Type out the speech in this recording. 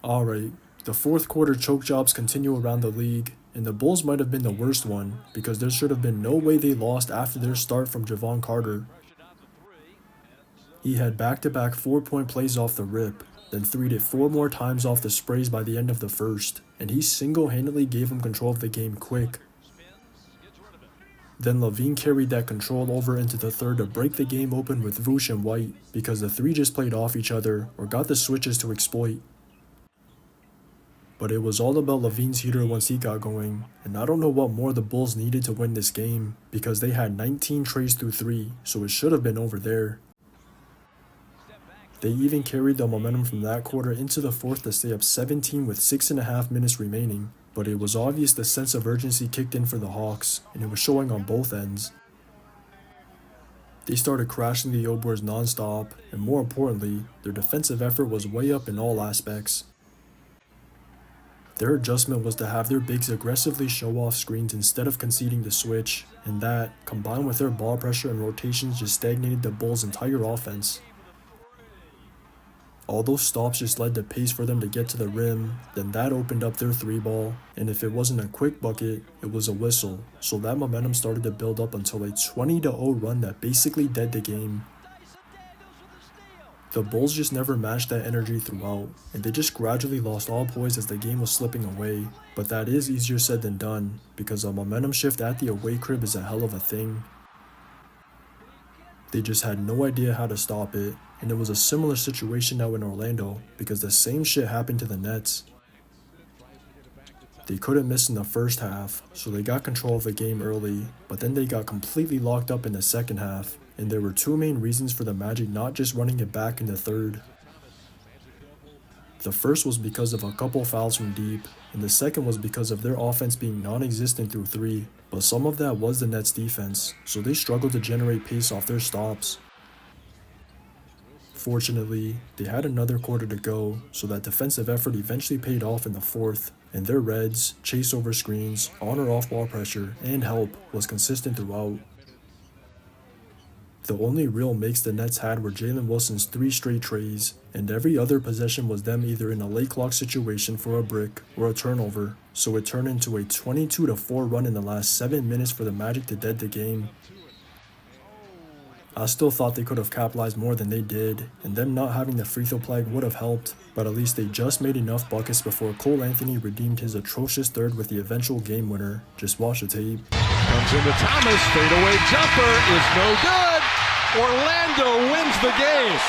Alright, the fourth quarter choke jobs continue around the league, and the Bulls might have been the worst one, because there should have been no way they lost after their start from Javon Carter. He had back-to-back 4-point plays off the rip, then 3'd it 4 more times off the sprays by the end of the first, and he single-handedly gave him control of the game quick. Then Levine carried that control over into the third to break the game open with Vooch and White, because the three just played off each other or got the switches to exploit. But it was all about Levine's heater once he got going, and I don't know what more the Bulls needed to win this game, because they had 19 trays through 3, so it should have been over there. They even carried the momentum from that quarter into the fourth to stay up 17 with 6.5 minutes remaining, but it was obvious the sense of urgency kicked in for the Hawks, and it was showing on both ends. They started crashing the Oboers non-stop, and more importantly, their defensive effort was way up in all aspects. Their adjustment was to have their bigs aggressively show off screens instead of conceding the switch, and that, combined with their ball pressure and rotations, just stagnated the Bulls' entire offense. All those stops just led to pace for them to get to the rim, then that opened up their 3-ball, and if it wasn't a quick bucket, it was a whistle, so that momentum started to build up until a 20-0 run that basically dead the game. The Bulls just never matched that energy throughout, and they just gradually lost all poise as the game was slipping away, but that is easier said than done, because a momentum shift at the away crib is a hell of a thing. They just had no idea how to stop it, and it was a similar situation now in Orlando, because the same shit happened to the Nets. They couldn't miss in the first half, so they got control of the game early, but then they got completely locked up in the second half, and there were two main reasons for the Magic not just running it back in the third. The first was because of a couple fouls from deep, and the second was because of their offense being non-existent through 3, but some of that was the Nets' defense, so they struggled to generate pace off their stops. Fortunately, they had another quarter to go, so that defensive effort eventually paid off in the fourth, and their Reds, chase over screens, on or off ball pressure, and help was consistent throughout. The only real makes the Nets had were Jalen Wilson's 3 straight trays, and every other possession was them either in a late clock situation for a brick or a turnover, so it turned into a 22-4 run in the last 7 minutes for the Magic to dead the game. I still thought they could have capitalized more than they did, and them not having the free throw flag would have helped, but at least they just made enough buckets before Cole Anthony redeemed his atrocious third with the eventual game winner. Just watch the tape. Comes into Thomas, fadeaway jumper is no good. Orlando wins the game.